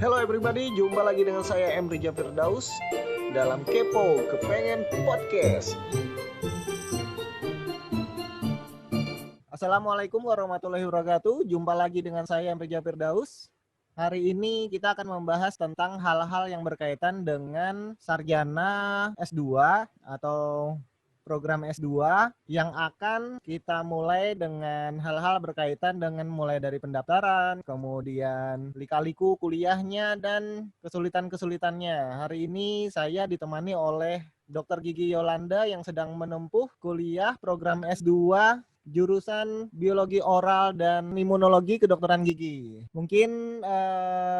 Hello everybody, jumpa lagi dengan saya Emrija Firdaus dalam Kepo Kepengen Podcast. Assalamualaikum warahmatullahi wabarakatuh. Jumpa lagi dengan saya Emrija Firdaus. Hari ini kita akan membahas tentang hal-hal yang berkaitan dengan sarjana S2 atau program S2 yang akan kita mulai dengan hal-hal berkaitan dengan mulai dari pendaftaran, kemudian lika-liku kuliahnya, dan kesulitan-kesulitannya. Hari ini saya ditemani oleh Dr. Gigi Yolanda yang sedang menempuh kuliah program S2 jurusan biologi oral dan imunologi kedokteran gigi. Mungkin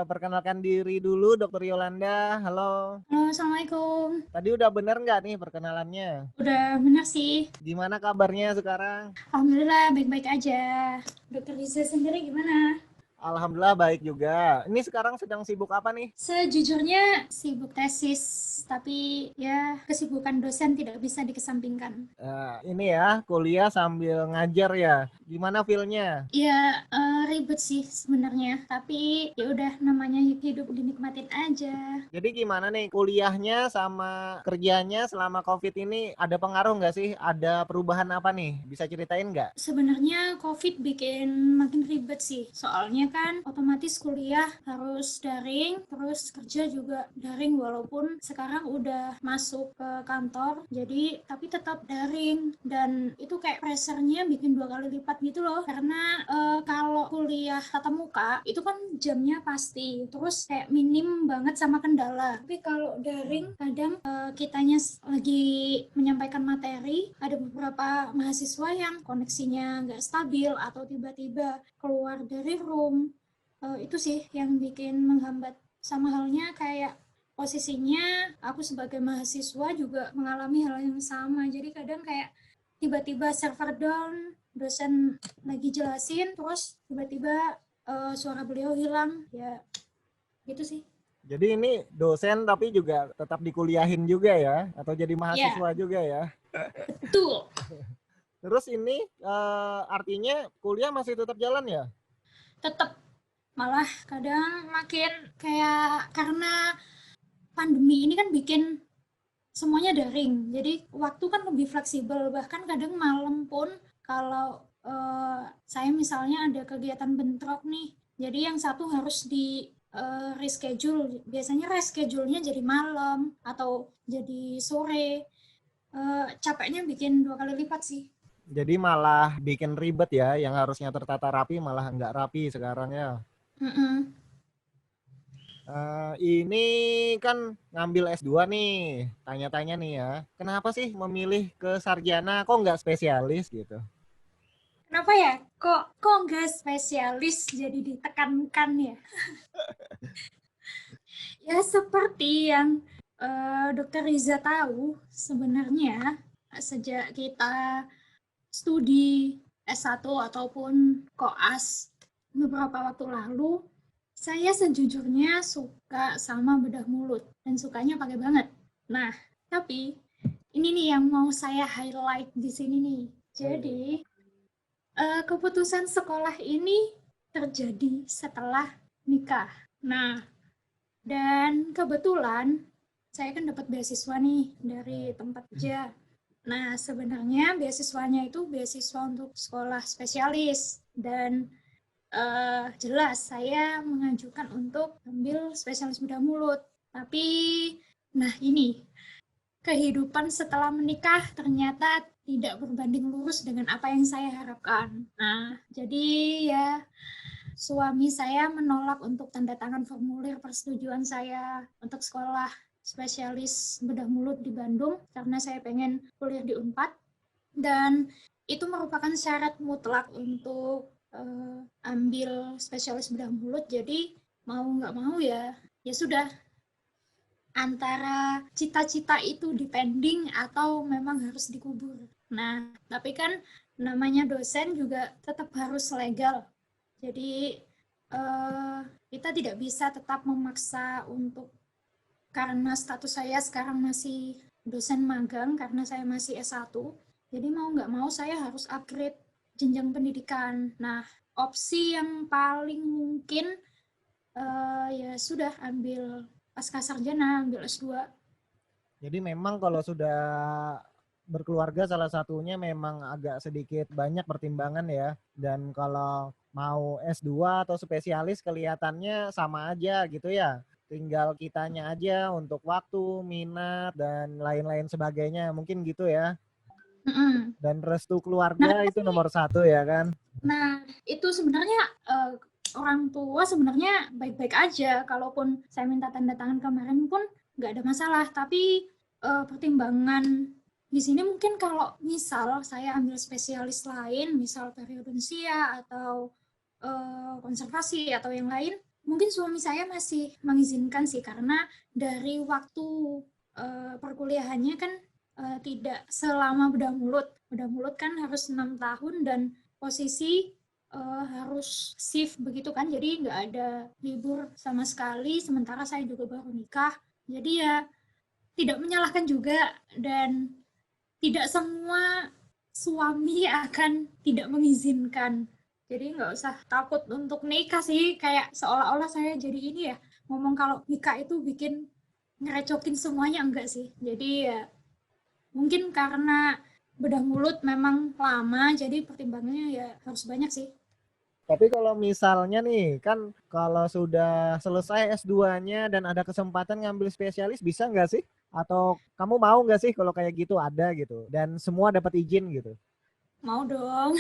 perkenalkan diri dulu Dr. Yolanda. Halo. Halo, Assalamualaikum. Tadi udah bener nggak nih perkenalannya? Udah benar sih. Gimana kabarnya sekarang? Alhamdulillah baik-baik aja. Dokter Riza sendiri gimana? Alhamdulillah baik juga. Ini sekarang sedang sibuk apa nih? Sejujurnya sibuk tesis, tapi ya kesibukan dosen tidak bisa dikesampingkan. Ini ya, kuliah sambil ngajar ya. Gimana feel-nya? Ya ribet sih sebenarnya, tapi ya udah namanya hidup dinikmatin aja. Jadi gimana nih kuliahnya sama kerjanya selama COVID ini ada pengaruh nggak sih? Ada perubahan apa nih? Bisa ceritain nggak? Sebenarnya COVID bikin makin ribet sih. Soalnya kan otomatis kuliah harus daring, terus kerja juga daring walaupun sekarang udah masuk ke kantor. Jadi tapi tetap daring dan itu kayak pressure-nya bikin 2 kali lipat gitu loh. Karena kalau kuliah tatap muka itu kan jamnya pasti, terus kayak minim banget sama kendala. Tapi kalau daring kadang kitanya lagi menyampaikan materi, ada beberapa mahasiswa yang koneksinya nggak stabil atau tiba-tiba keluar dari room. Itu sih yang bikin menghambat. Sama halnya kayak posisinya aku sebagai mahasiswa juga mengalami hal yang sama. Jadi kadang kayak tiba-tiba server down, dosen lagi jelasin, terus tiba-tiba suara beliau hilang. Ya gitu sih. Jadi ini dosen tapi juga tetap dikuliahin juga ya? Atau jadi Ya, mahasiswa juga ya? betul. Terus ini artinya kuliah masih tetap jalan ya? Tetap malah kadang makin kayak karena pandemi ini kan bikin semuanya daring. Jadi waktu kan lebih fleksibel. Bahkan kadang malam pun kalau saya misalnya ada kegiatan bentrok nih. Jadi yang satu harus di reschedule. Biasanya reschedule-nya jadi malam atau jadi sore. Capeknya bikin 2 kali lipat sih. Jadi malah bikin ribet ya, yang harusnya tertata rapi malah nggak rapi sekarang ya. Mm-mm. Ini kan ngambil S2 nih, tanya-tanya nih ya, kenapa sih memilih ke sarjana, kok nggak spesialis gitu? Kenapa ya? Kok nggak spesialis jadi ditekankan ya? Ya seperti yang Dokter Riza tahu, sebenarnya sejak kita studi S1 ataupun koas beberapa waktu lalu, saya sejujurnya suka sama bedah mulut dan sukanya pakai banget. Nah, tapi ini nih yang mau saya highlight di sini nih. Jadi, keputusan sekolah ini terjadi setelah nikah. Nah, dan kebetulan saya kan dapat beasiswa nih dari tempat kerja. Nah, sebenarnya beasiswanya itu beasiswa untuk sekolah spesialis dan jelas saya mengajukan untuk ambil spesialis bedah mulut. Tapi, nah ini kehidupan setelah menikah ternyata tidak berbanding lurus dengan apa yang saya harapkan. Nah, jadi ya suami saya menolak untuk tanda tangan formulir persetujuan saya untuk sekolah spesialis bedah mulut di Bandung karena saya pengen kuliah di Unpad dan itu merupakan syarat mutlak untuk ambil spesialis bedah mulut. Jadi mau nggak mau ya sudah, antara cita-cita itu dipending atau memang harus dikubur. Nah, tapi kan namanya dosen juga tetap harus legal. Jadi kita tidak bisa tetap memaksa untuk, karena status saya sekarang masih dosen magang karena saya masih S1. Jadi mau nggak mau saya harus upgrade jenjang pendidikan. Nah, opsi yang paling mungkin Ya sudah ambil pasca sarjana, ambil S2. Jadi memang kalau sudah berkeluarga salah satunya memang agak sedikit banyak pertimbangan ya. Dan kalau mau S2 atau spesialis kelihatannya sama aja gitu ya. Tinggal kitanya aja untuk waktu, minat, dan lain-lain sebagainya. Mungkin gitu ya. Mm-mm. Dan restu keluarga Sebenarnya itu sih, nomor satu ya kan. nah itu sebenarnya orang tua sebenarnya baik-baik aja. Kalaupun saya minta tanda tangan kemarin pun nggak ada masalah. Tapi pertimbangan di sini mungkin kalau misal saya ambil spesialis lain, misal periodonsia atau konservasi atau yang lain, mungkin suami saya masih mengizinkan sih karena dari waktu perkuliahannya kan tidak selama bedah mulut. Bedah mulut kan harus 6 tahun dan posisi harus shift begitu kan, jadi nggak ada libur sama sekali. Sementara saya juga baru nikah, jadi ya tidak menyalahkan juga, dan tidak semua suami akan tidak mengizinkan. Jadi nggak usah takut untuk nikah sih, kayak seolah-olah saya jadi ini ya, ngomong kalau nikah itu bikin ngerecokin semuanya, enggak sih. Jadi ya mungkin karena bedah mulut memang lama, jadi pertimbangannya ya harus banyak sih. Tapi kalau misalnya nih, kan kalau sudah selesai S2-nya dan ada kesempatan ngambil spesialis, bisa nggak sih? Atau kamu mau nggak sih kalau kayak gitu ada gitu? Dan semua dapat izin gitu. Mau dong.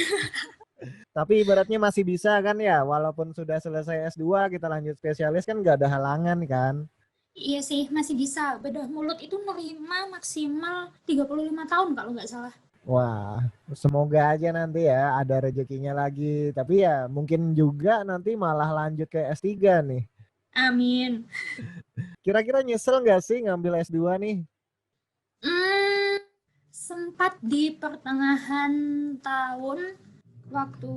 Tapi ibaratnya masih bisa kan ya, walaupun sudah selesai S2, kita lanjut spesialis kan nggak ada halangan kan? Iya sih, masih bisa. Bedah mulut itu nerima maksimal 35 tahun kalau nggak salah. Wah, semoga aja nanti ya ada rezekinya lagi. Tapi ya mungkin juga nanti malah lanjut ke S3 nih. Amin. Kira-kira nyesel nggak sih ngambil S2 nih? Hmm, sempat di pertengahan tahun waktu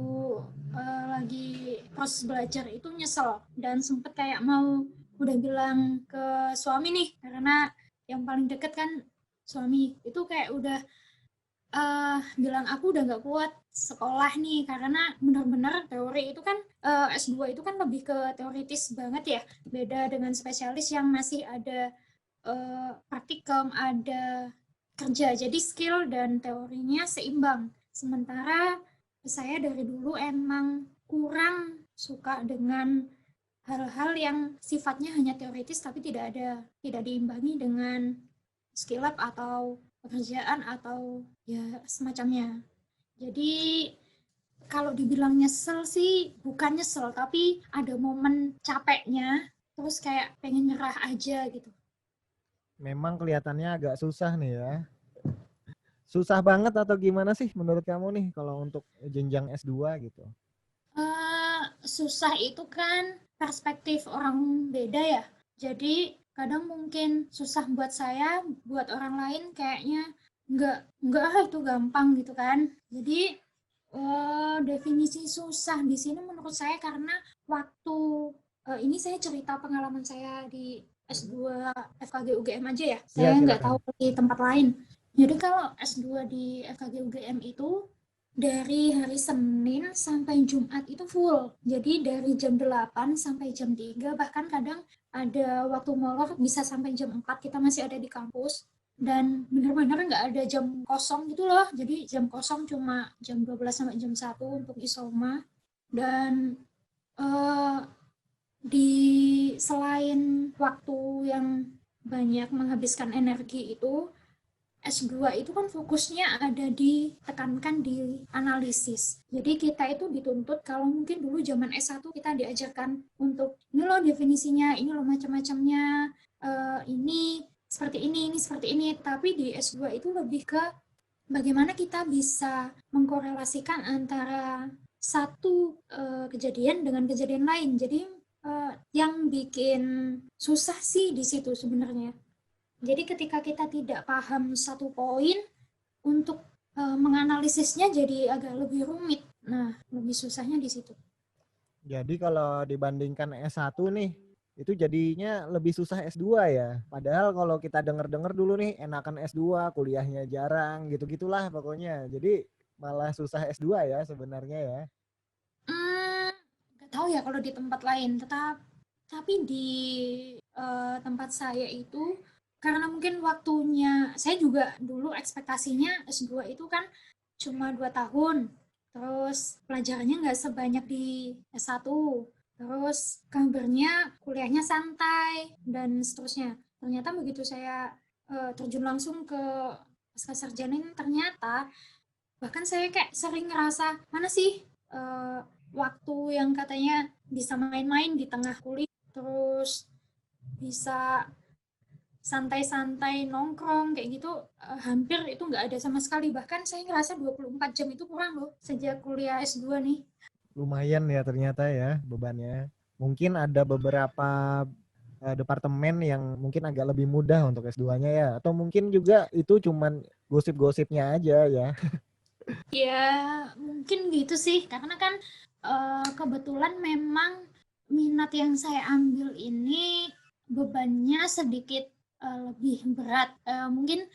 lagi proses belajar itu nyesel, dan sempet kayak mau udah bilang ke suami nih, karena yang paling deket kan suami itu, kayak udah bilang aku udah nggak kuat sekolah nih, karena benar-benar teori itu kan S2 itu kan lebih ke teoritis banget ya, beda dengan spesialis yang masih ada praktikum, ada kerja, jadi skill dan teorinya seimbang. Sementara saya dari dulu emang kurang suka dengan hal-hal yang sifatnya hanya teoritis tapi tidak diimbangi dengan skill lab atau pekerjaan atau ya semacamnya. Jadi kalau dibilang nyesel sih bukan nyesel, tapi ada momen capeknya, terus kayak pengen nyerah aja gitu. Memang kelihatannya agak susah nih ya. Susah banget atau gimana sih menurut kamu nih kalau untuk jenjang S2 gitu? Susah itu kan perspektif orang beda ya. Jadi kadang mungkin susah buat saya, buat orang lain kayaknya nggak itu gampang gitu kan. Jadi definisi susah di sini menurut saya karena waktu ini saya cerita pengalaman saya di S2 FKG UGM aja ya. Iya, Saya nggak silakan. tahu di tempat lain. Jadi kalau S2 di FKG UGM itu dari hari Senin sampai Jumat itu full. Jadi dari jam 8 sampai jam 3, bahkan kadang ada waktu molor bisa sampai jam 4 kita masih ada di kampus. Dan benar-benar nggak ada jam kosong gitu loh. Jadi jam kosong cuma jam 12 sampai jam 1 untuk isoma. Dan eh, di selain waktu yang banyak menghabiskan energi itu, S2 itu kan fokusnya ada ditekankan di analisis. Jadi kita itu dituntut, kalau mungkin dulu zaman S1 kita diajarkan untuk ini loh definisinya, ini loh macam-macamnya, ini seperti ini seperti ini. Tapi di S2 itu lebih ke bagaimana kita bisa mengkorelasikan antara satu kejadian dengan kejadian lain. Jadi yang bikin susah sih di situ sebenarnya. Jadi ketika kita tidak paham satu poin, untuk menganalisisnya jadi agak lebih rumit. Nah, lebih susahnya di situ. Jadi kalau dibandingkan S1 nih, itu jadinya lebih susah S2 ya. Padahal kalau kita denger-denger dulu nih, enakan S2, kuliahnya jarang, gitu-gitulah pokoknya. Jadi malah susah S2 ya sebenarnya ya. Hmm, nggak tahu ya kalau di tempat lain, tetap. Tapi di tempat saya itu, karena mungkin waktunya, saya juga dulu ekspektasinya S2 itu kan cuma 2 tahun, terus pelajarannya nggak sebanyak di S1, terus kabarnya kuliahnya santai, dan seterusnya. Ternyata begitu saya terjun langsung ke pascasarjana ini, ternyata bahkan saya kayak sering ngerasa, mana sih eh, waktu yang katanya bisa main-main di tengah kuliah, terus bisa santai-santai nongkrong kayak gitu, hampir itu nggak ada sama sekali. Bahkan saya ngerasa 24 jam itu kurang loh sejak kuliah S2 nih. Lumayan ya ternyata ya bebannya. Mungkin ada beberapa departemen yang mungkin agak lebih mudah untuk S2-nya ya. Atau mungkin juga itu cuman gosip-gosipnya aja ya. Ya mungkin gitu sih, karena kan kebetulan memang minat yang saya ambil ini bebannya sedikit lebih berat. Mungkin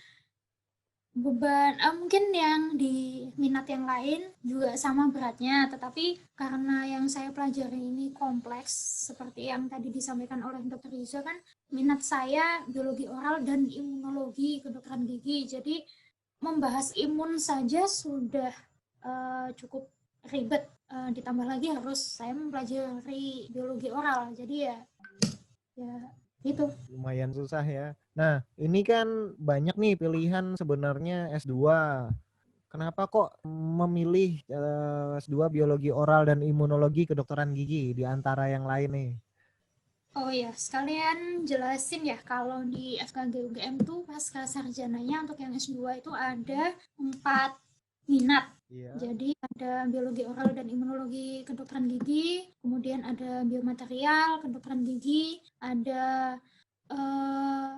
mungkin yang di minat yang lain juga sama beratnya, tetapi karena yang saya pelajari ini kompleks seperti yang tadi disampaikan oleh Dr. Riza, kan minat saya biologi oral dan imunologi kedokteran gigi, jadi membahas imun saja sudah cukup ribet, ditambah lagi harus saya mempelajari biologi oral, jadi ya itu. Lumayan susah ya. Nah, ini kan banyak nih pilihan sebenarnya S2. Kenapa kok memilih S2 biologi oral dan imunologi kedokteran gigi di antara yang lain nih? Oh ya, sekalian jelasin ya, kalau di FKG UGM tuh pasca sarjananya untuk yang S2 itu ada 4 minat. Iya. Jadi ada biologi oral dan imunologi kedokteran gigi, kemudian ada biomaterial kedokteran gigi, ada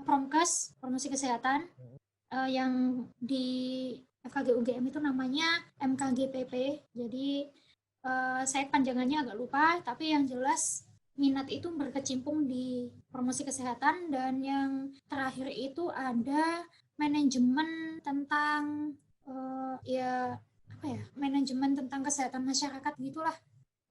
promkes, farmasi kesehatan, yang di FKG UGM itu namanya MKGPP. Jadi saya panjangannya agak lupa, tapi yang jelas minat itu berkecimpung di promosi kesehatan, dan yang terakhir itu ada manajemen tentang ya apa ya, manajemen tentang kesehatan masyarakat gitulah.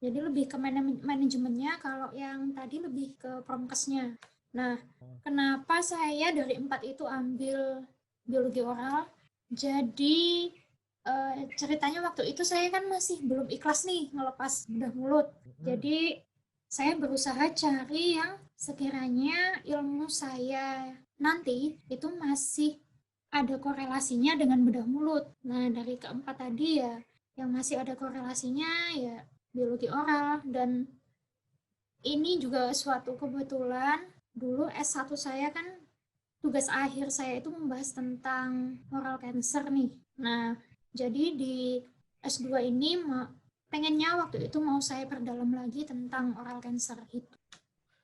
Jadi lebih ke manajemennya, kalau yang tadi lebih ke promkesnya. Nah, kenapa saya dari 4 itu ambil biologi oral? Jadi ceritanya waktu itu saya kan masih belum ikhlas nih ngelepas bedah mulut. Jadi saya berusaha cari yang sekiranya ilmu saya nanti itu masih ada korelasinya dengan bedah mulut. Nah, dari keempat tadi ya, yang masih ada korelasinya ya biologi oral. Dan ini juga suatu kebetulan, dulu S1 saya kan tugas akhir saya itu membahas tentang oral cancer nih. Nah, jadi di S2 ini pengennya waktu itu mau saya perdalam lagi tentang oral cancer itu.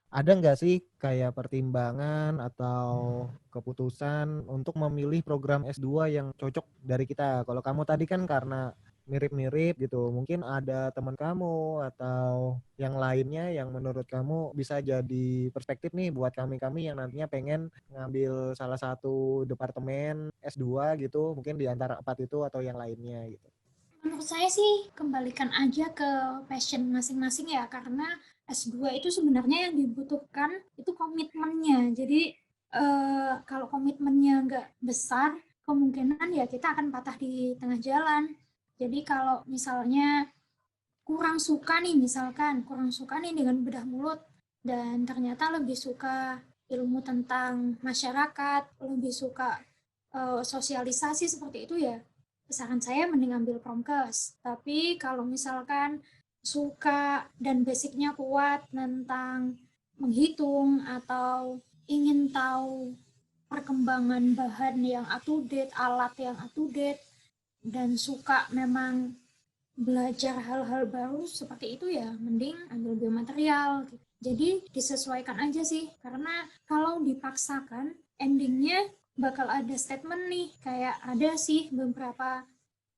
Ada nggak sih kayak pertimbangan atau keputusan untuk memilih program S2 yang cocok dari kita? Kalau kamu tadi kan karena mirip-mirip gitu, mungkin ada teman kamu atau yang lainnya yang menurut kamu bisa jadi perspektif nih buat kami-kami yang nantinya pengen ngambil salah satu departemen S2 gitu, mungkin di antara 4 itu atau yang lainnya gitu. Menurut saya sih kembalikan aja ke passion masing-masing ya, karena S2 itu sebenarnya yang dibutuhkan itu komitmennya. Jadi kalau komitmennya nggak besar, kemungkinan ya kita akan patah di tengah jalan. Jadi kalau misalnya kurang suka nih dengan bedah mulut, dan ternyata lebih suka ilmu tentang masyarakat, lebih suka sosialisasi seperti itu, ya saran saya mending ambil promkes. Tapi kalau misalkan suka dan basicnya kuat tentang menghitung atau ingin tahu perkembangan bahan yang up to date, alat yang up to date, dan suka memang belajar hal-hal baru seperti itu, ya mending ambil biomaterial. Jadi disesuaikan aja sih, karena kalau dipaksakan endingnya bakal ada statement nih, kayak ada sih beberapa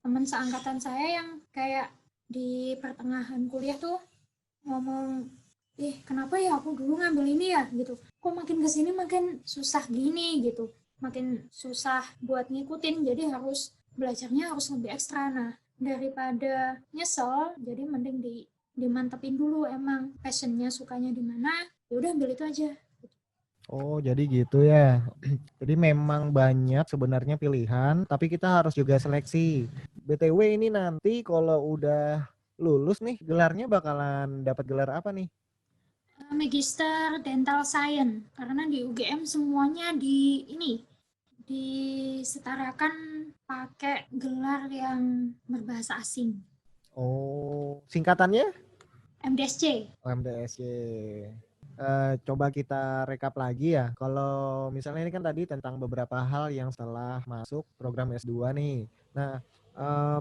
teman seangkatan saya yang kayak di pertengahan kuliah tuh ngomong, kenapa ya aku dulu ngambil ini ya gitu, kok makin kesini makin susah gini gitu, makin susah buat ngikutin, jadi harus belajarnya harus lebih ekstra. Nah, daripada nyesel, jadi mending dimantepin dulu emang passionnya, sukanya di mana, ya udah ambil itu aja. Oh, jadi gitu ya. Jadi memang banyak sebenarnya pilihan, tapi kita harus juga seleksi. BTW ini nanti kalau udah lulus nih, gelarnya bakalan dapat gelar apa nih? Magister Dental Science, karena di UGM semuanya disetarakan pakai gelar yang berbahasa asing. Oh, singkatannya? MDSC. OMDSY. Coba kita rekap lagi ya. Kalau misalnya ini kan tadi tentang beberapa hal yang setelah masuk program S2 nih. Nah,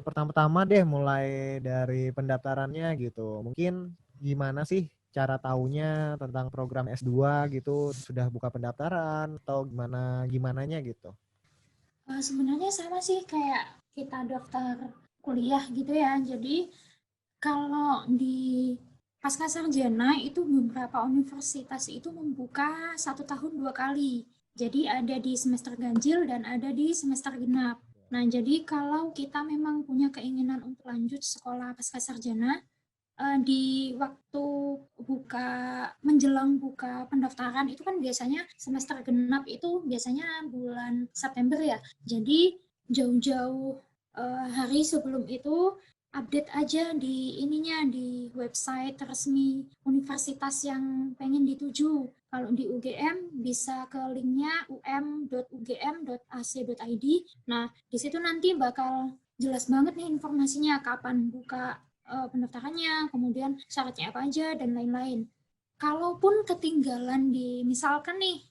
pertama-tama deh mulai dari pendaftarannya gitu. Mungkin gimana sih cara taunya tentang program S2 gitu? Sudah buka pendaftaran atau gimananya gitu? Sebenarnya sama sih kayak kita daftar kuliah gitu ya. Jadi kalau di Pascasarjana itu beberapa universitas itu membuka 1 tahun 2 kali. Jadi ada di semester ganjil dan ada di semester genap. Nah, jadi kalau kita memang punya keinginan untuk lanjut sekolah Pascasarjana, di waktu menjelang buka pendaftaran itu kan biasanya semester genap itu biasanya bulan September ya. Jadi jauh-jauh hari sebelum itu update aja di di website resmi universitas yang pengen dituju. Kalau di UGM bisa ke linknya um.ugm.ac.id. Nah, di situ nanti bakal jelas banget nih informasinya kapan buka pendaftarannya, kemudian syaratnya apa aja, dan lain-lain. Kalaupun ketinggalan di misalkan nih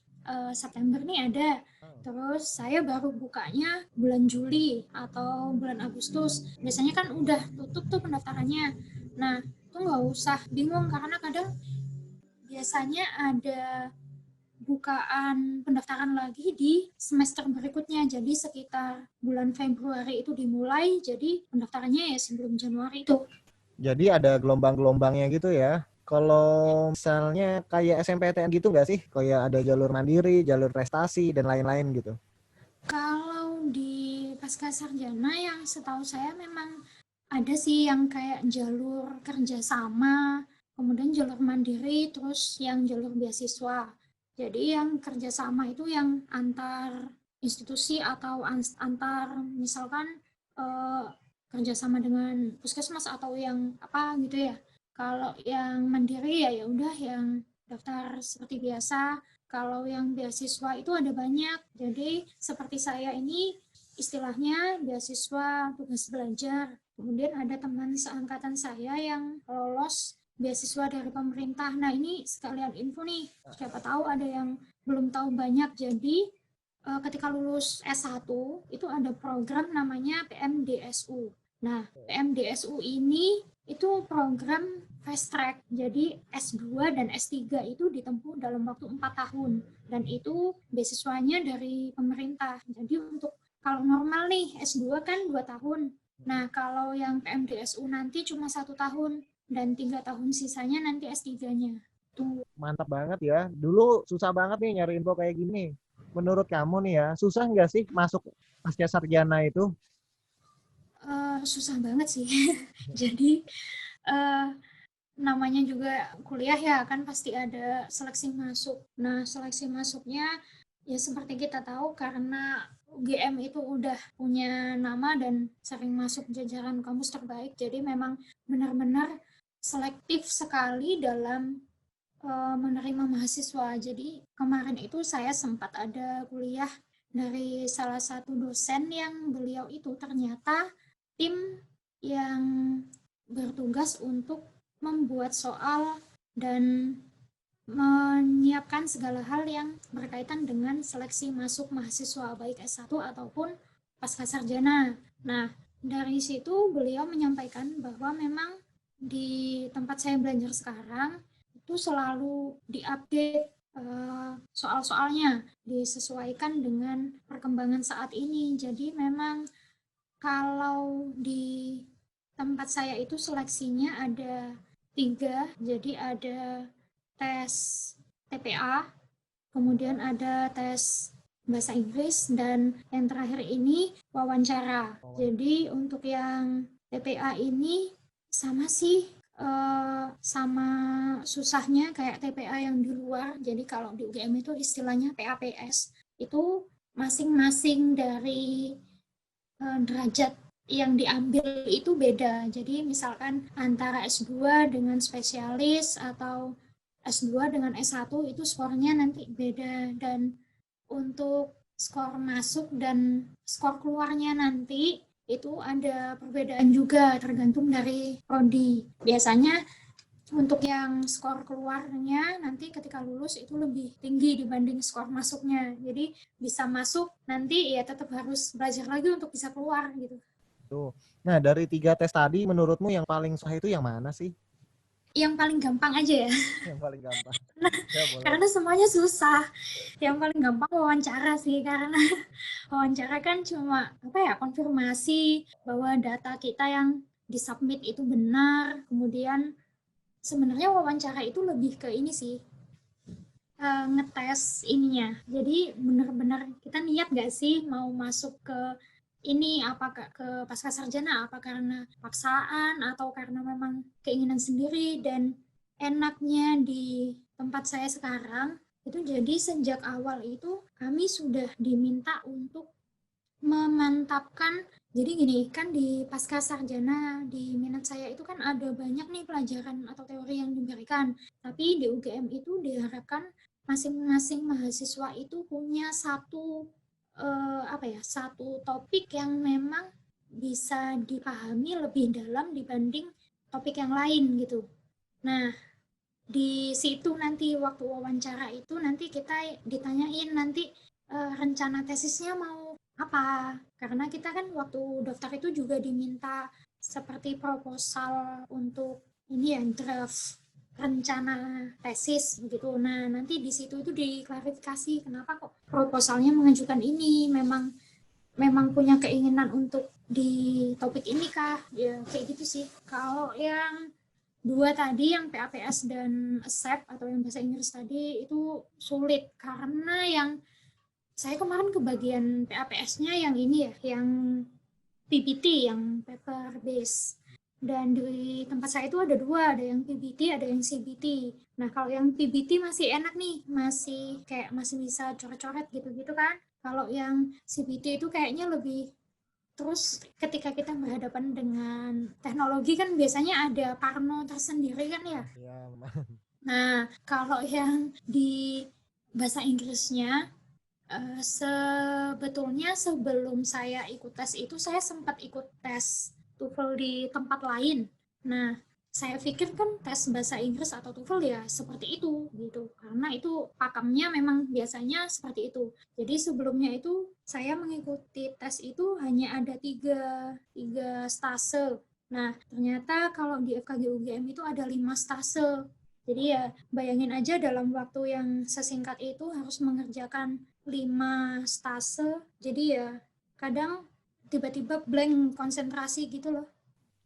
September nih ada, terus saya baru bukanya bulan Juli atau bulan Agustus, biasanya kan udah tutup tuh pendaftarannya. Nah, itu nggak usah bingung karena kadang biasanya ada bukaan pendaftaran lagi di semester berikutnya. Jadi sekitar bulan Februari itu dimulai, jadi pendaftarannya ya sebelum Januari itu. Jadi ada gelombang-gelombangnya gitu ya. Kalau misalnya kayak SMPTN gitu nggak sih? Kayak ada jalur mandiri, jalur prestasi, dan lain-lain gitu. Kalau di Pascasarjana yang setahu saya memang ada sih yang kayak jalur kerjasama, kemudian jalur mandiri, terus yang jalur beasiswa. Jadi yang kerjasama itu yang antar institusi atau antar misalkan eh, kerjasama dengan puskesmas atau yang apa gitu ya. Kalau yang mandiri ya ya udah yang daftar seperti biasa. Kalau yang beasiswa itu ada banyak. Jadi seperti saya ini istilahnya beasiswa tugas belajar. Kemudian ada teman seangkatan saya yang lolos beasiswa dari pemerintah. Nah, ini sekalian info nih. Siapa tahu ada yang belum tahu banyak. Jadi ketika lulus S1 itu ada program namanya PMDSU. Nah, PMDSU ini itu program fast track. Jadi S2 dan S3 itu ditempuh dalam waktu 4 tahun. Dan itu beasiswanya dari pemerintah. Jadi untuk kalau normal nih S2 kan 2 tahun. Nah, kalau yang PMDSU nanti cuma 1 tahun dan 3 tahun sisanya nanti S3-nya. Tuh. Mantap banget ya. Dulu susah banget nih nyari info kayak gini. Menurut kamu nih ya, susah nggak sih masuk pasca sarjana itu? Susah banget sih. Jadi uh, namanya juga kuliah ya kan pasti ada seleksi masuk. Nah, seleksi masuknya ya seperti kita tahu karena UGM itu udah punya nama dan sering masuk jajaran kampus terbaik. Jadi memang benar-benar selektif sekali dalam menerima mahasiswa. Jadi kemarin itu saya sempat ada kuliah dari salah satu dosen yang beliau itu ternyata tim yang bertugas untuk membuat soal dan menyiapkan segala hal yang berkaitan dengan seleksi masuk mahasiswa baik S1 ataupun pasca sarjana. Nah, dari situ beliau menyampaikan bahwa memang di tempat saya belajar sekarang itu selalu diupdate soal-soalnya disesuaikan dengan perkembangan saat ini. Jadi memang kalau di tempat saya itu seleksinya ada 3, jadi ada tes TPA, kemudian ada tes bahasa Inggris, dan yang terakhir ini wawancara. Jadi untuk yang TPA ini sama sih sama susahnya kayak TPA yang di luar. Jadi kalau di UGM itu istilahnya PAPS, itu masing-masing dari derajat yang diambil itu beda. Jadi misalkan antara S2 dengan spesialis atau S2 dengan S1 itu skornya nanti beda, dan untuk skor masuk dan skor keluarnya nanti itu ada perbedaan juga tergantung dari prodi. Biasanya untuk yang skor keluarnya nanti ketika lulus itu lebih tinggi dibanding skor masuknya. Jadi bisa masuk nanti ya tetap harus belajar lagi untuk bisa keluar gitu. Tuh. Nah, dari 3 tes tadi menurutmu yang paling susah itu yang mana sih? Yang paling gampang aja ya. Yang paling gampang. Ya, boleh. Karena semuanya susah. Yang paling gampang wawancara sih, karena wawancara kan cuma konfirmasi bahwa data kita yang disubmit itu benar. Kemudian sebenarnya wawancara itu lebih ke ini sih, ngetes ininya. Jadi benar-benar kita niat gak sih mau masuk ke ini, apakah ke pasca sarjana, apa karena paksaan atau karena memang keinginan sendiri. Dan enaknya di tempat saya sekarang itu, jadi sejak awal itu kami sudah diminta untuk memantapkan. Jadi gini, kan di pasca sarjana di minat saya itu kan ada banyak nih pelajaran atau teori yang diberikan. Tapi di UGM itu diharapkan masing-masing mahasiswa itu punya satu topik yang memang bisa dipahami lebih dalam dibanding topik yang lain gitu. Nah, di situ nanti waktu wawancara itu nanti kita ditanyain nanti rencana tesisnya mau apa, karena kita kan waktu daftar itu juga diminta seperti proposal untuk ini ya, draft rencana tesis begitu. Nah, nanti di situ itu diklarifikasi kenapa kok proposalnya mengajukan ini, memang punya keinginan untuk di topik ini kah, ya kayak gitu sih. Kalau yang dua tadi, yang PAPS dan ASEP atau yang bahasa Inggris tadi, itu sulit karena yang saya kemarin kebagian PAPS-nya yang ini ya, yang PPT, yang paper base. Dan di tempat saya itu ada dua, ada yang PPT, ada yang CBT. Nah, kalau yang PPT masih enak nih, masih bisa coret-coret gitu-gitu kan. Kalau yang CBT itu kayaknya lebih, terus ketika kita berhadapan dengan teknologi kan biasanya ada parno tersendiri kan ya. Ya, Nah, kalau yang di bahasa Inggrisnya, sebetulnya sebelum saya ikut tes itu saya sempat ikut tes TOEFL di tempat lain. Nah, saya pikir kan tes bahasa Inggris atau TOEFL ya seperti itu gitu, karena itu pakemnya memang biasanya seperti itu. Jadi sebelumnya itu saya mengikuti tes itu hanya ada tiga stase. Nah, ternyata kalau di FKG UGM itu ada 5 stase. Jadi ya bayangin aja dalam waktu yang sesingkat itu harus mengerjakan 5 stase. Jadi ya kadang tiba-tiba blank konsentrasi gitu loh.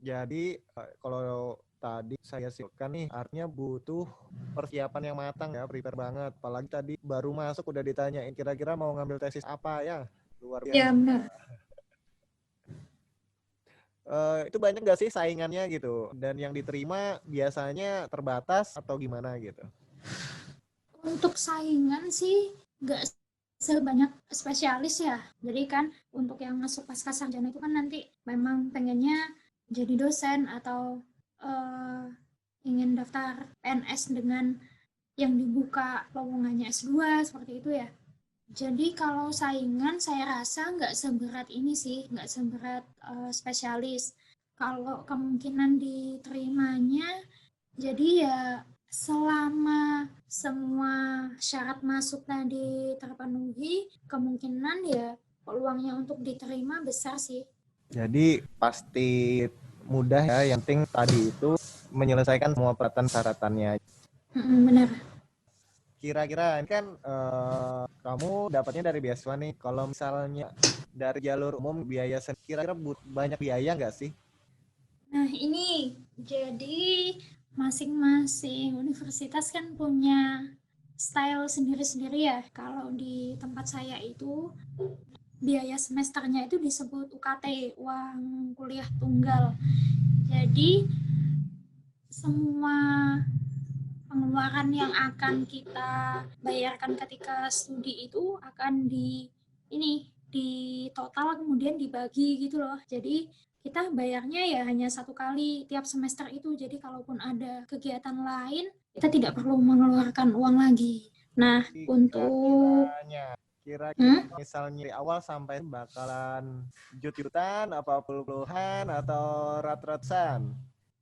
jadi kalau tadi saya simpulkan nih, artinya butuh persiapan yang matang ya, prepare banget. Apalagi tadi baru masuk udah ditanyain kira-kira mau ngambil tesis apa ya, luar biasa. Ya benar. Itu banyak nggak sih saingannya gitu? Dan yang diterima biasanya terbatas atau gimana gitu? Untuk saingan sih nggak sebanyak spesialis ya. Jadi kan untuk yang masuk pasca sarjana itu kan nanti memang pengennya jadi dosen atau ingin daftar PNS dengan yang dibuka lowongannya S2 seperti itu ya. Jadi kalau saingan saya rasa nggak seberat ini sih, nggak seberat spesialis. Kalau kemungkinan diterimanya, jadi ya selama semua syarat masuk tadi terpenuhi, kemungkinan ya peluangnya untuk diterima besar sih. Jadi pasti mudah ya, yang penting tadi itu menyelesaikan semua persyaratannya. Benar. Kira-kira ini kan kamu dapatnya dari beasiswa nih. Kalau misalnya dari jalur umum biaya kira-kira banyak biaya nggak sih? Nah ini jadi masing-masing universitas kan punya style sendiri-sendiri ya. Kalau di tempat saya itu biaya semesternya itu disebut UKT, uang kuliah tunggal. Jadi semua pengeluaran yang akan kita bayarkan ketika studi itu akan di total kemudian dibagi gitu loh. Jadi kita bayarnya ya hanya satu kali tiap semester itu. Jadi kalaupun ada kegiatan lain, kita tidak perlu mengeluarkan uang lagi. Nah, untuk kira-kira misalnya di awal sampai bakalan jutaan apa puluhan atau rat-ratusan?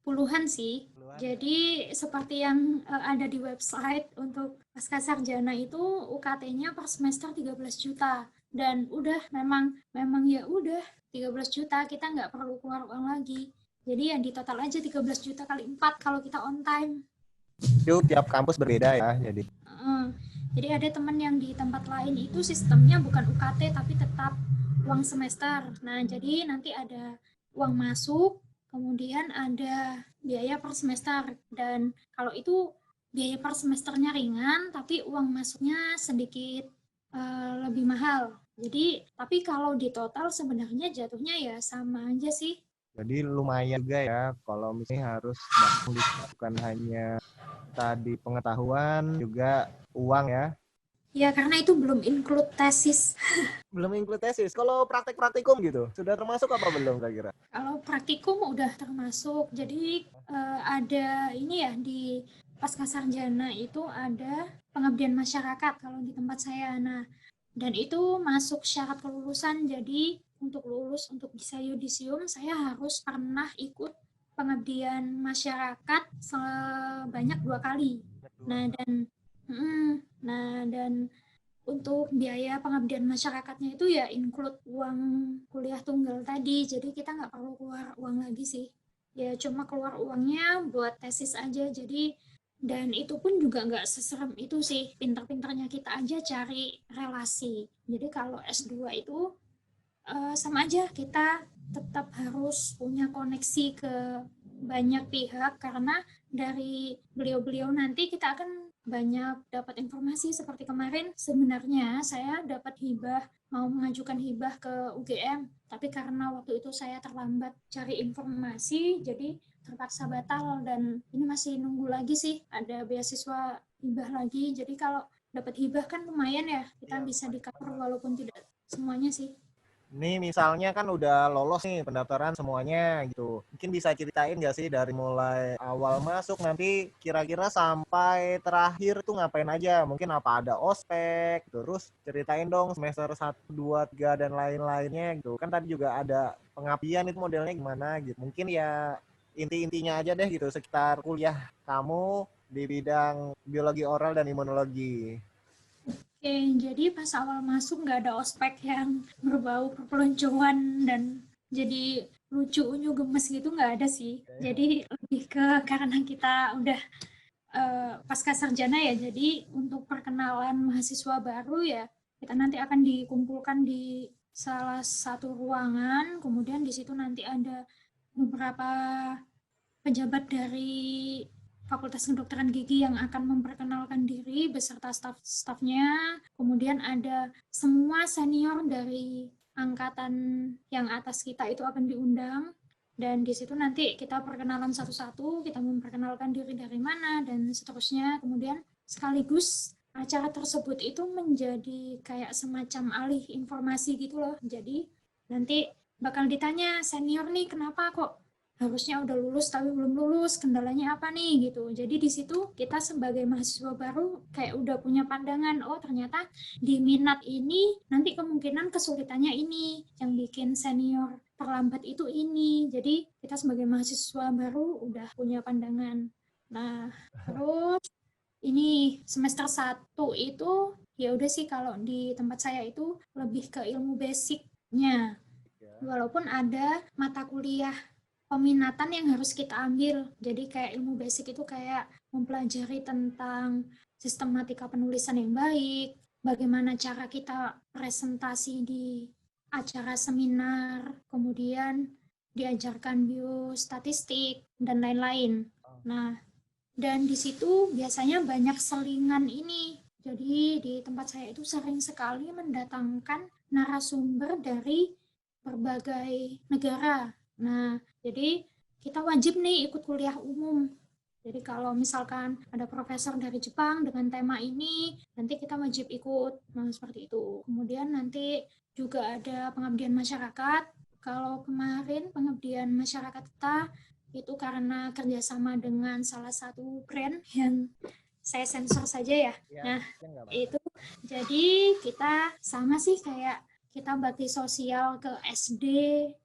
puluhan sih. Jadi seperti yang ada di website untuk Pascasarjana itu UKT-nya per semester 13 juta. Dan udah memang ya udah 13 juta, kita nggak perlu keluar uang lagi. Jadi yang di total aja 13 juta kali 4 kalau kita on time. Itu tiap kampus berbeda ya, jadi. Jadi ada teman yang di tempat lain itu sistemnya bukan UKT tapi tetap uang semester. Nah, jadi nanti ada uang masuk, kemudian ada biaya per semester. Dan kalau itu biaya per semesternya ringan, tapi uang masuknya sedikit lebih mahal. Jadi, tapi kalau di total sebenarnya jatuhnya ya sama aja sih. Jadi lumayan juga ya kalau misalnya harus bukan hanya tadi pengetahuan, juga uang ya. Ya, karena itu belum include tesis. Belum include tesis. Kalau praktek-praktikum gitu, sudah termasuk apa belum kira-kira? Kalau praktikum udah termasuk. Jadi ada ini ya di Pascasarjana itu ada pengabdian masyarakat kalau di tempat saya. Nah, dan itu masuk syarat kelulusan. Jadi untuk lulus untuk bisa yudisium saya harus pernah ikut pengabdian masyarakat sebanyak 2 kali. Nah, dan untuk biaya pengabdian masyarakatnya itu ya include uang kuliah tunggal tadi, jadi kita nggak perlu keluar uang lagi sih. Ya cuma keluar uangnya buat tesis aja, jadi dan itu pun juga nggak seserem itu sih, pintar-pintarnya kita aja cari relasi. Jadi kalau S2 itu sama aja, kita tetap harus punya koneksi ke banyak pihak karena dari beliau-beliau nanti kita akan banyak dapat informasi. Seperti kemarin sebenarnya saya dapat hibah, mau mengajukan hibah ke UGM, tapi karena waktu itu saya terlambat cari informasi jadi terpaksa batal, dan ini masih nunggu lagi sih ada beasiswa hibah lagi. Jadi kalau dapat hibah kan lumayan ya, kita bisa di cover walaupun tidak semuanya sih. Nih misalnya kan udah lolos nih pendaftaran semuanya gitu. Mungkin bisa ceritain nggak sih dari mulai awal masuk nanti kira-kira sampai terakhir tuh ngapain aja? Mungkin apa ada ospek, terus ceritain dong semester 1, 2, 3 dan lain-lainnya gitu. Kan tadi juga ada pengabdian, itu modelnya gimana gitu. Mungkin ya inti-intinya aja deh gitu sekitar kuliah kamu di bidang biologi oral dan imunologi. Oke, jadi pas awal masuk nggak ada ospek yang berbau perpeloncoan dan jadi lucu unyu gemes gitu, nggak ada sih. Jadi lebih ke karena kita udah pasca sarjana ya, jadi untuk perkenalan mahasiswa baru ya kita nanti akan dikumpulkan di salah satu ruangan, kemudian di situ nanti ada beberapa pejabat dari Fakultas Kedokteran Gigi yang akan memperkenalkan diri beserta staf-stafnya. Kemudian ada semua senior dari angkatan yang atas kita itu akan diundang. Dan di situ nanti kita perkenalan satu-satu, kita memperkenalkan diri dari mana, dan seterusnya. Kemudian sekaligus acara tersebut itu menjadi kayak semacam alih informasi gitu loh. Jadi nanti bakal ditanya, senior nih kenapa kok harusnya udah lulus tapi belum lulus, kendalanya apa nih gitu. Jadi di situ kita sebagai mahasiswa baru kayak udah punya pandangan, oh ternyata di minat ini nanti kemungkinan kesulitannya ini, yang bikin senior terlambat itu ini. Jadi kita sebagai mahasiswa baru udah punya pandangan. Nah, terus ini semester 1 itu ya udah sih, kalau di tempat saya itu lebih ke ilmu basicnya. Walaupun ada mata kuliah peminatan yang harus kita ambil. Jadi kayak ilmu basic itu kayak mempelajari tentang sistematika penulisan yang baik, bagaimana cara kita presentasi di acara seminar, kemudian diajarkan biostatistik, dan lain-lain. Nah, dan di situ biasanya banyak selingan ini. Jadi di tempat saya itu sering sekali mendatangkan narasumber dari berbagai negara. Nah, jadi kita wajib nih ikut kuliah umum. Jadi kalau misalkan ada profesor dari Jepang dengan tema ini, nanti kita wajib ikut. Nah, seperti itu. Kemudian nanti juga ada pengabdian masyarakat. Kalau kemarin pengabdian masyarakat kita itu karena kerjasama dengan salah satu brand yang saya sensor saja ya. Ya, Nah, nggak apa-apa. itu jadi kita sama sih kayak kita bakti sosial ke SD,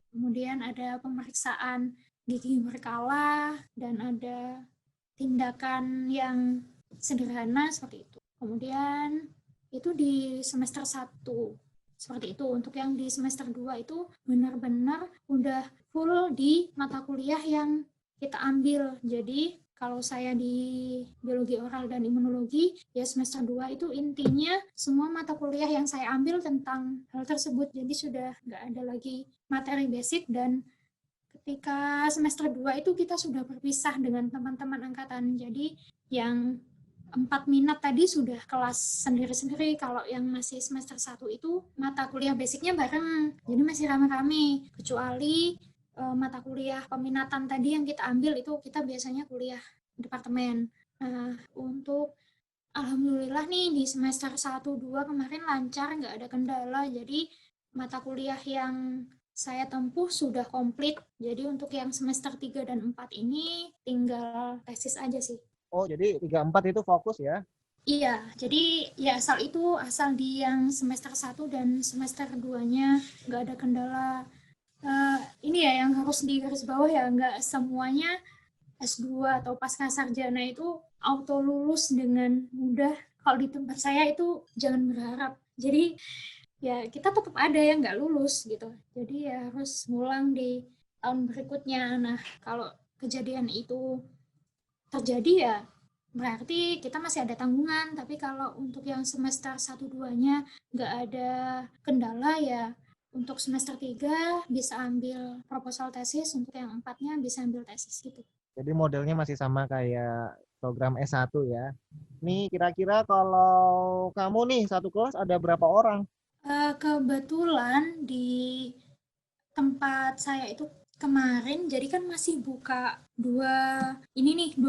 kemudian ada pemeriksaan gigi berkala, dan ada tindakan yang sederhana seperti itu. Kemudian itu di semester 1 seperti itu. Untuk yang di semester 2 itu benar-benar udah full di mata kuliah yang kita ambil. Jadi kalau saya di biologi oral dan imunologi, ya semester 2 itu intinya semua mata kuliah yang saya ambil tentang hal tersebut. Jadi sudah nggak ada lagi materi basic, dan ketika semester 2 itu kita sudah berpisah dengan teman-teman angkatan. Jadi yang 4 minat tadi sudah kelas sendiri-sendiri. Kalau yang masih semester 1 itu mata kuliah basicnya bareng. Jadi masih rame-rame. Kecuali mata kuliah peminatan tadi yang kita ambil itu kita biasanya kuliah departemen. Nah, untuk alhamdulillah nih di semester 1-2 kemarin lancar, nggak ada kendala. Jadi mata kuliah yang saya tempuh sudah komplit. Jadi untuk yang semester 3 dan 4 ini tinggal tesis aja sih. Oh, jadi 3-4 itu fokus ya? Iya, jadi ya asal di yang semester 1 dan semester 2-nya nggak ada kendala. Ini ya yang harus digarisbawah ya, nggak semuanya S2 atau pasca sarjana itu auto lulus dengan mudah. Kalau di tempat saya itu jangan berharap. Jadi ya kita tetap ada yang nggak lulus gitu. Jadi ya harus ngulang di tahun berikutnya. Nah, kalau kejadian itu terjadi ya berarti kita masih ada tanggungan. Tapi kalau untuk yang semester 1-2-nya nggak ada kendala, ya untuk semester 3 bisa ambil proposal tesis, untuk yang 4-nya bisa ambil tesis gitu. Jadi modelnya masih sama kayak program S1 ya. Nih kira-kira kalau kamu nih satu kelas ada berapa orang? Kebetulan di tempat saya itu kemarin, jadi kan masih buka dua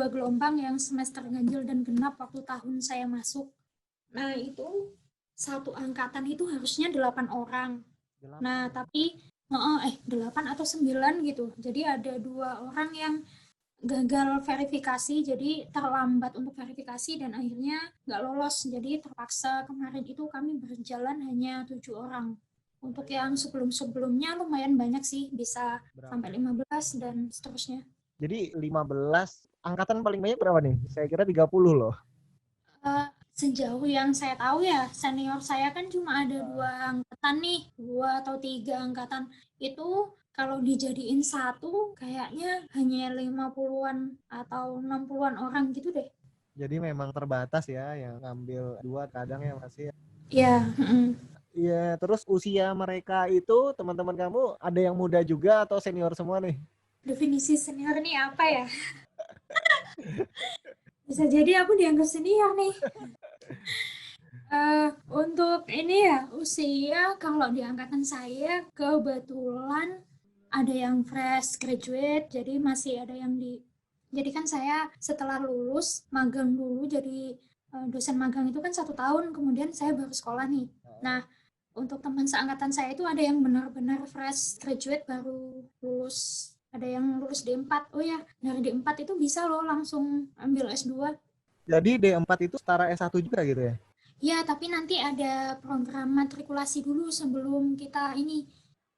gelombang yang semester ganjil dan genap waktu tahun saya masuk. Nah, itu satu angkatan itu harusnya 8 orang. Nah, tapi 8 atau 9 gitu. Jadi ada 2 orang yang gagal verifikasi, jadi terlambat untuk verifikasi dan akhirnya nggak lolos. Jadi terpaksa kemarin itu kami berjalan hanya 7 orang. Untuk yang sebelum-sebelumnya lumayan banyak sih, bisa sampai 15 dan seterusnya. Jadi 15, angkatan paling banyak berapa nih? Saya kira 30 loh. Sejauh yang saya tahu ya, senior saya kan cuma ada 2 angkatan nih, 2 atau 3 angkatan. Itu kalau dijadiin satu, kayaknya hanya 50-an atau 60-an orang gitu deh. Jadi memang terbatas ya yang ngambil 2 kadang ya masih. Ya, Iya, terus usia mereka itu teman-teman kamu ada yang muda juga atau senior semua nih? definisi senior nih apa ya? Bisa jadi aku dianggap senior nih. Untuk ini ya, usia kalau di angkatan saya kebetulan ada yang fresh graduate, jadi masih ada yang jadi kan saya setelah lulus magang dulu, jadi dosen magang itu kan 1 tahun, kemudian saya baru sekolah nih. Nah, untuk teman seangkatan saya itu ada yang benar-benar fresh graduate baru lulus, ada yang lulus D4. Oh ya, dari D4 itu bisa loh langsung ambil S2. Jadi D4 itu setara S1 juga gitu ya? Ya, tapi nanti ada program matrikulasi dulu sebelum kita ini.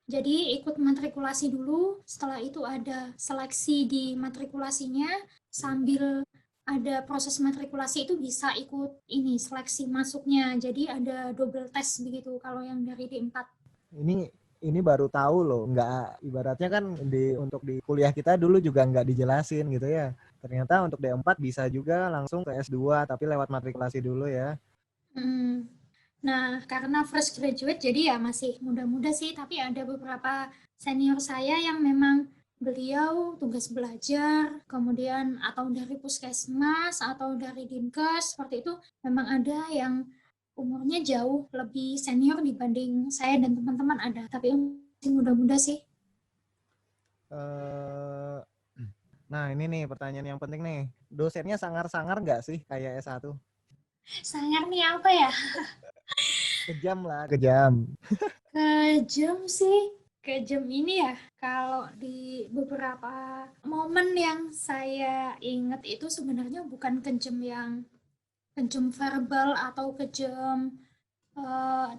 Jadi ikut matrikulasi dulu, setelah itu ada seleksi di matrikulasinya, sambil ada proses matrikulasi itu bisa ikut ini seleksi masuknya. Jadi ada double test begitu kalau yang dari D4. Ini baru tahu loh, nggak ibaratnya kan untuk di kuliah kita dulu juga nggak dijelasin gitu ya. Ternyata untuk D4 bisa juga langsung ke S2 tapi lewat matrikulasi dulu ya. Nah, karena fresh graduate jadi ya masih muda-muda sih, tapi ada beberapa senior saya yang memang beliau tugas belajar, kemudian atau dari puskesmas atau dari dinkes, seperti itu memang ada yang umurnya jauh lebih senior dibanding saya dan teman-teman ada, tapi masih muda-muda sih. Eh, Nah, ini nih pertanyaan yang penting nih. Dosennya sangar-sangar nggak sih kayak S1? Sangar nih apa ya? Kejam lah, kejam. Kejam sih, kejam ini ya. Kalau di beberapa momen yang saya ingat itu sebenarnya bukan kejam yang kejam verbal atau kejam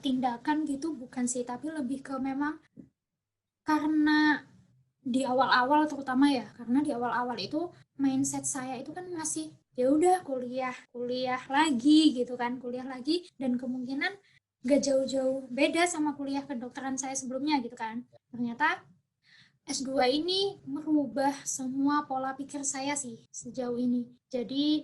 tindakan gitu, bukan sih. Tapi lebih ke memang karena di awal-awal terutama ya, karena di awal-awal itu mindset saya itu kan masih ya udah kuliah, kuliah lagi gitu kan, kuliah lagi dan kemungkinan gak jauh-jauh beda sama kuliah kedokteran saya sebelumnya gitu kan. Ternyata S2 ini merubah semua pola pikir saya sih sejauh ini. Jadi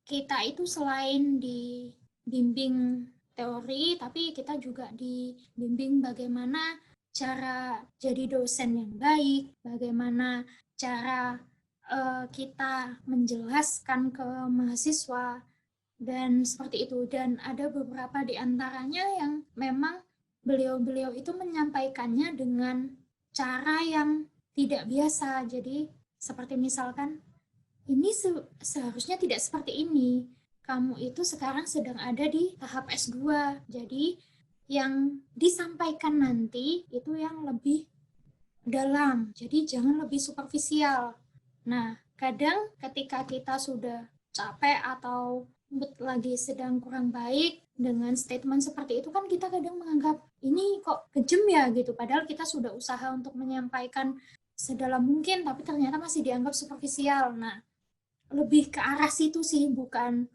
kita itu selain dibimbing teori, tapi kita juga dibimbing bagaimana cara jadi dosen yang baik, bagaimana cara kita menjelaskan ke mahasiswa, dan seperti itu. Dan ada beberapa di antaranya yang memang beliau-beliau itu menyampaikannya dengan cara yang tidak biasa. Jadi seperti misalkan ini seharusnya tidak seperti ini. Kamu itu sekarang sedang ada di tahap S2. Jadi yang disampaikan nanti itu yang lebih dalam. Jadi jangan lebih superficial. Nah, kadang ketika kita sudah capek atau mood lagi sedang kurang baik dengan statement seperti itu kan kita kadang menganggap ini kok kejam ya gitu. Padahal kita sudah usaha untuk menyampaikan sedalam mungkin tapi ternyata masih dianggap superficial. Nah, lebih ke arah situ sih, bukan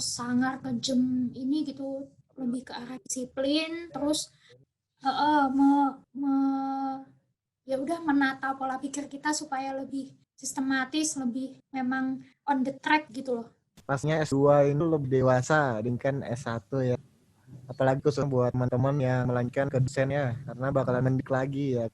sangar kejem ini gitu, lebih ke arah disiplin, terus me, me- ya udah menata pola pikir kita supaya lebih sistematis, lebih memang on the track gitu loh. Pasnya S2 ini lebih dewasa dibandingkan S1 ya. Apalagi khusus buat teman-teman yang melanjutkan ke dosen ya, karena bakalan mendik lagi ya.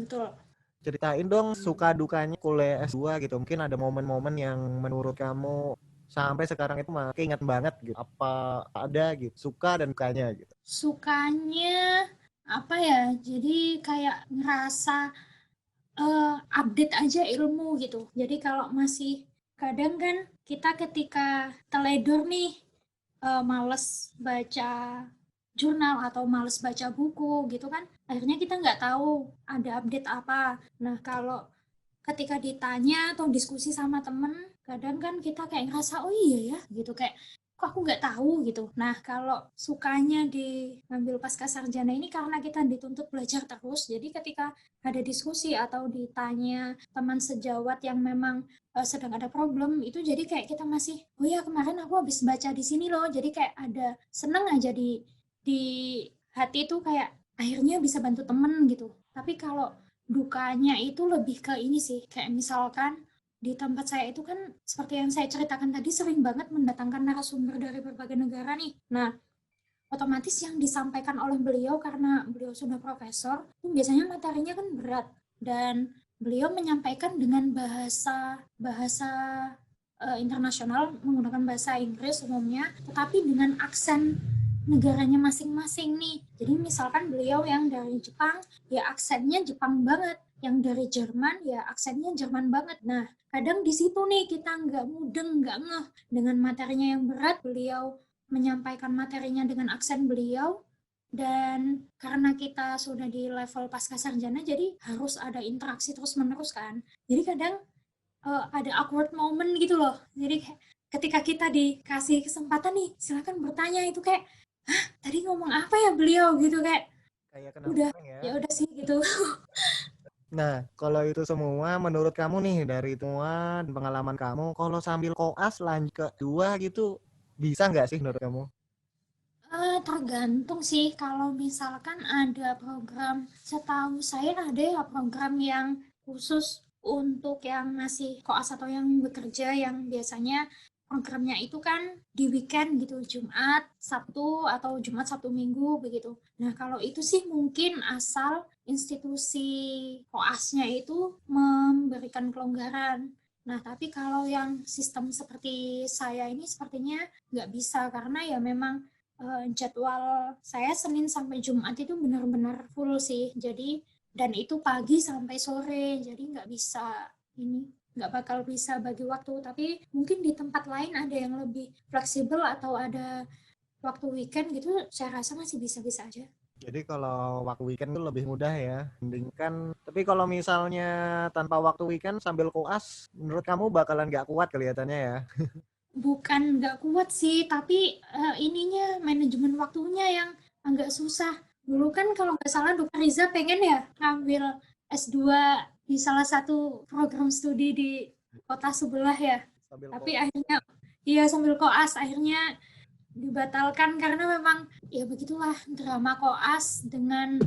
Betul. Ceritain dong suka dukanya kuliah S2 gitu. Mungkin ada momen-momen yang menurut kamu sampai sekarang itu makin ingat banget gitu. Apa ada gitu, suka dan dukanya gitu. Sukanya apa ya? Jadi kayak ngerasa update aja ilmu gitu. Jadi kalau masih kadang kan kita ketika teledor nih males baca jurnal atau males baca buku gitu kan, akhirnya kita nggak tahu ada update apa. Nah kalau ketika ditanya atau diskusi sama temen, kadang kan kita kayak ngerasa oh iya ya gitu, kayak kok aku nggak tahu gitu. Nah kalau sukanya di ngambil pasca sarjana ini karena kita dituntut belajar terus, jadi ketika ada diskusi atau ditanya teman sejawat yang memang sedang ada problem itu, jadi kayak kita masih oh ya kemarin aku habis baca di sini loh, jadi kayak ada seneng aja di hati tuh kayak akhirnya bisa bantu temen gitu. Tapi kalau dukanya itu lebih ke ini sih, kayak misalkan di tempat saya itu kan seperti yang saya ceritakan tadi sering banget mendatangkan narasumber dari berbagai negara nih. Nah, otomatis yang disampaikan oleh beliau karena beliau sudah profesor, itu biasanya materinya kan berat dan beliau menyampaikan dengan bahasa bahasa internasional menggunakan bahasa Inggris umumnya, tetapi dengan aksen negaranya masing-masing nih. Jadi misalkan beliau yang dari Jepang, ya aksennya Jepang banget. Yang dari Jerman, ya aksennya Jerman banget. Nah, kadang di situ nih kita nggak mudeng, nggak ngeh dengan materinya yang berat. Beliau menyampaikan materinya dengan aksen beliau, dan karena kita sudah di level pasca sarjana, jadi harus ada interaksi terus menerus kan. Jadi kadang ada awkward moment gitu loh. Jadi ketika kita dikasih kesempatan nih, silakan bertanya, itu kayak, hah tadi ngomong apa ya beliau gitu, kayak Kayak kenal udah orang ya. ya udah sih gitu. Nah, kalau itu semua menurut kamu nih dari semua pengalaman kamu, kalau sambil koas lanjut ke dua gitu bisa nggak sih menurut kamu? Tergantung sih, kalau misalkan ada program, setahu saya ada ya program yang khusus untuk yang masih koas atau yang bekerja, yang biasanya programnya itu kan di weekend gitu, Jumat, Sabtu, atau Jumat, Sabtu, Minggu begitu. Nah, kalau itu sih mungkin asal institusi koasnya itu memberikan kelonggaran. Nah, tapi kalau yang sistem seperti saya ini sepertinya nggak bisa, karena ya memang jadwal saya Senin sampai Jumat itu benar-benar full sih. Jadi dan itu pagi sampai sore. Jadi nggak bisa ini nggak bakal bisa bagi waktu. Tapi mungkin di tempat lain ada yang lebih fleksibel atau ada waktu weekend gitu, saya rasa masih bisa-bisa aja. Jadi kalau waktu weekend tuh lebih mudah ya, mendingan. Tapi kalau misalnya tanpa waktu weekend sambil koas, menurut kamu bakalan nggak kuat kelihatannya ya? Bukan nggak kuat sih, tapi ininya manajemen waktunya yang agak susah. Dulu kan kalau nggak salah Dokter Riza pengen ya ngambil S2 di salah satu program studi di kota sebelah ya. Sambil Tapi koas. akhirnya iya sambil koas akhirnya dibatalkan karena memang ya begitulah drama koas dengan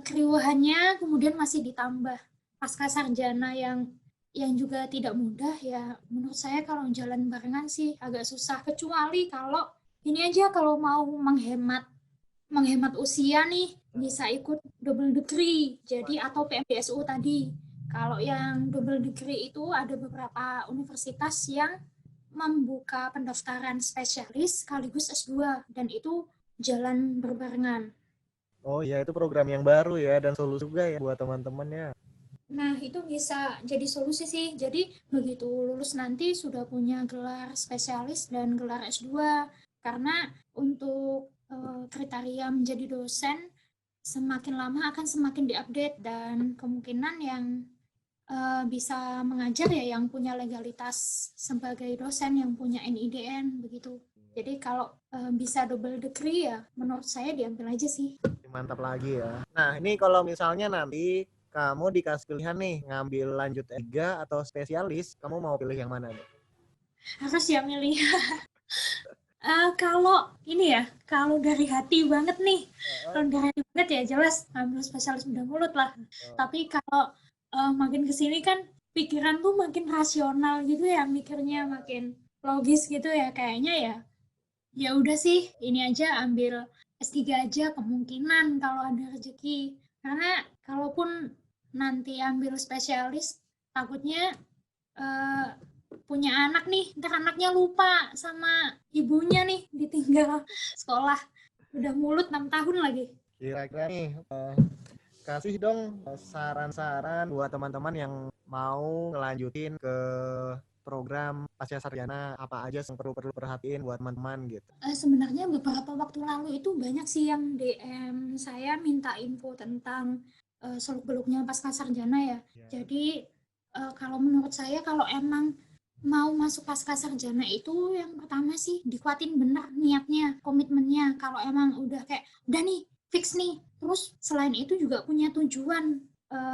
keriuhannya, kemudian masih ditambah pasca sarjana yang juga tidak mudah ya. Menurut saya kalau jalan barengan sih agak susah, kecuali kalau ini aja, kalau mau menghemat menghemat usia nih bisa ikut double degree jadi atau PMDSU tadi. Kalau yang double degree itu ada beberapa universitas yang membuka pendaftaran spesialis sekaligus S2 dan itu jalan berbarengan. Oh iya, itu program yang baru ya dan solusi juga ya buat teman-temannya. Nah, itu bisa jadi solusi sih. Jadi, begitu lulus nanti sudah punya gelar spesialis dan gelar S2. Karena untuk kriteria menjadi dosen, semakin lama akan semakin diupdate dan kemungkinan yang bisa mengajar ya yang punya legalitas sebagai dosen, yang punya NIDN, begitu. Jadi, kalau bisa double degree ya, menurut saya diambil aja sih. Mantap lagi ya. Nah, ini kalau misalnya nanti kamu dikasih pilihan nih, ngambil lanjut S3 atau spesialis, kamu mau pilih yang mana nih? Harus ya milih. Kalau ini ya, kalau dari hati banget nih, kalau dari hati banget ya jelas ambil spesialis bedah mulut lah. Tapi kalau makin kesini kan pikiran tuh makin rasional gitu ya, mikirnya makin logis gitu ya, kayaknya ya udah sih ini aja ambil S3 aja, kemungkinan kalau ada rezeki. Karena kalaupun nanti ambil spesialis, takutnya eh, punya anak nih, ntar anaknya lupa sama ibunya nih, ditinggal sekolah. Udah mulut 6 tahun lagi. Kira-kira nih, kasih dong saran-saran buat teman-teman yang mau ngelanjutin ke program pasca sarjana, apa aja yang perlu perhatiin buat teman-teman gitu. Sebenarnya beberapa waktu lalu itu banyak sih yang DM saya minta info tentang seluk-beluknya pasca sarjana ya. Jadi kalau menurut saya kalau emang mau masuk pasca sarjana itu yang pertama sih dikuatin bener niatnya, komitmennya. Kalau emang udah kayak udah nih fix nih. Terus selain itu juga punya tujuan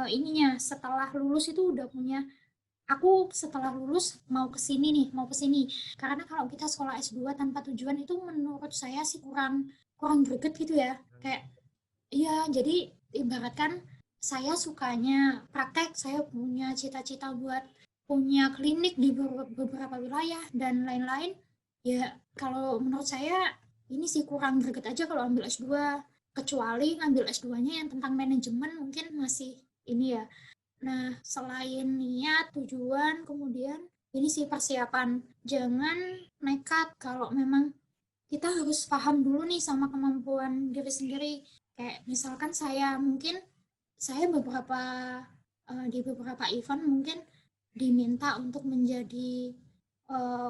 ininya setelah lulus itu udah punya, aku setelah lulus mau ke sini nih, mau ke sini. Karena kalau kita sekolah S2 tanpa tujuan itu menurut saya sih kurang kurang greget gitu ya. Kayak iya, jadi ibaratkan saya sukanya praktek, saya punya cita-cita buat punya klinik di beberapa wilayah dan lain-lain. Ya, kalau menurut saya ini sih kurang greget aja kalau ambil S2. Kecuali ngambil S2-nya yang tentang manajemen mungkin masih ini ya. Nah, selain niat, tujuan, kemudian ini sih persiapan. Jangan nekat kalau memang kita harus paham dulu nih sama kemampuan diri sendiri. Kayak misalkan saya mungkin saya di beberapa event mungkin diminta untuk menjadi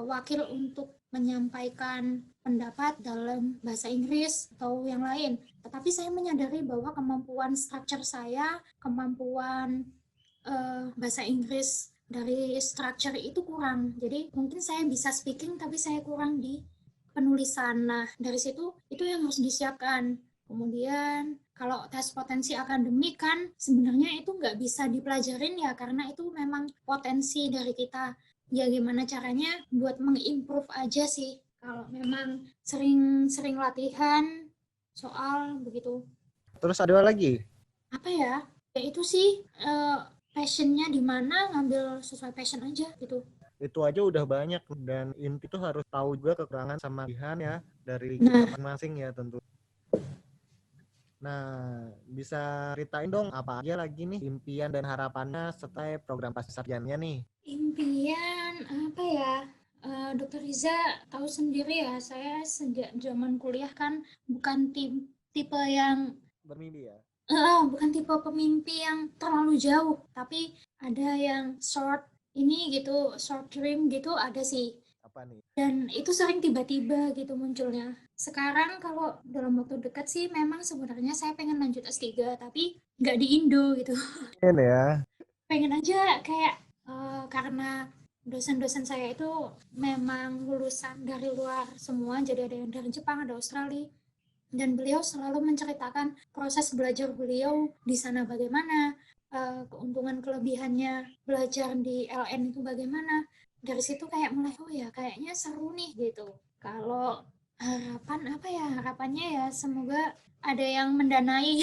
wakil untuk menyampaikan pendapat dalam bahasa Inggris atau yang lain. Tetapi saya menyadari bahwa kemampuan structure saya, kemampuan bahasa Inggris dari structure itu kurang. Jadi mungkin saya bisa speaking tapi saya kurang di penulisan. Nah, dari situ itu yang harus disiapkan. Kemudian kalau tes potensi akademik kan sebenarnya itu nggak bisa dipelajarin ya karena itu memang potensi dari kita. Ya gimana caranya buat mengimprove aja sih. Kalau memang sering-sering latihan soal begitu. Terus ada lagi? Apa ya? Ya itu sih passionnya di mana, ngambil sesuai passion aja gitu. Itu aja udah banyak dan inti tuh harus tahu juga kekurangan sama kelebihan ya dari kita Nah, masing-masing ya tentu. Nah, bisa ceritain dong apa aja lagi nih impian dan harapannya setelah program pasca sarjananya nih. impian apa ya? Dokter Riza tahu sendiri ya, saya sejak zaman kuliah kan bukan tipe yang Bermimpi ya. bukan tipe pemimpi yang terlalu jauh, tapi ada yang short ini gitu, short dream gitu ada sih. Apa nih? Dan itu sering tiba-tiba gitu munculnya. Sekarang kalau dalam waktu dekat sih memang sebenarnya saya pengen lanjut S3, tapi nggak di Indo gitu. Ini ya. Pengen aja kayak, karena dosen-dosen saya itu memang lulusan dari luar semua, jadi ada yang dari Jepang, ada Australia, dan beliau selalu menceritakan proses belajar beliau di sana bagaimana, keuntungan kelebihannya belajar di LN itu bagaimana. Dari situ kayak mulai, oh ya kayaknya seru nih gitu. Kalau harapannya ya semoga ada yang mendanai.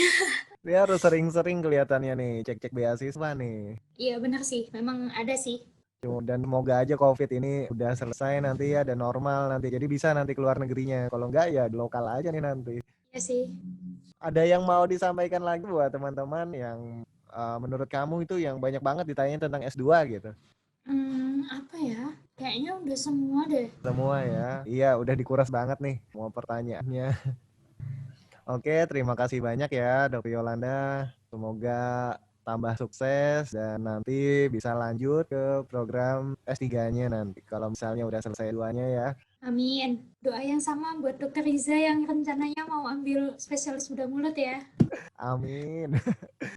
Dia harus sering-sering kelihatannya nih, cek-cek beasiswa nih. Iya benar sih, memang ada sih. Dan semoga aja COVID ini udah selesai nanti ya, dan normal nanti. Jadi bisa nanti keluar negerinya. Kalau enggak ya di lokal aja nih nanti. Iya sih. Ada yang mau disampaikan lagi buat teman-teman yang menurut kamu itu yang banyak banget ditanya tentang S2 gitu? Apa ya? Kayaknya udah semua deh. Semua ya. Iya, udah dikuras banget nih mau pertanyaannya. Oke, terima kasih banyak ya Dr. Yolanda. Semoga tambah sukses dan nanti bisa lanjut ke program S3-nya nanti. Kalau misalnya udah selesai duanya ya. Amin. Doa yang sama buat Dokter Riza yang rencananya mau ambil spesialis bedah mulut ya. Amin.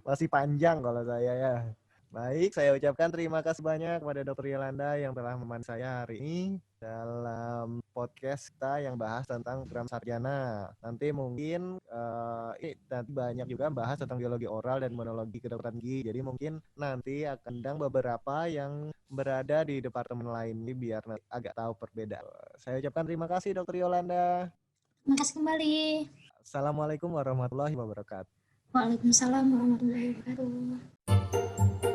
Masih panjang kalau saya ya. Baik, saya ucapkan terima kasih banyak kepada Dr. Yolanda yang telah menemani saya hari ini dalam podcast kita yang bahas tentang program sarjana. Nanti mungkin nanti banyak juga bahas tentang biologi oral dan imunologi kedokteran gigi. Jadi mungkin nanti akan undang beberapa yang berada di departemen lain ini biar agak tahu perbedaan. Saya ucapkan terima kasih Dr. Yolanda. Makasih kembali. Assalamualaikum warahmatullahi wabarakatuh. Waalaikumsalam warahmatullahi wabarakatuh.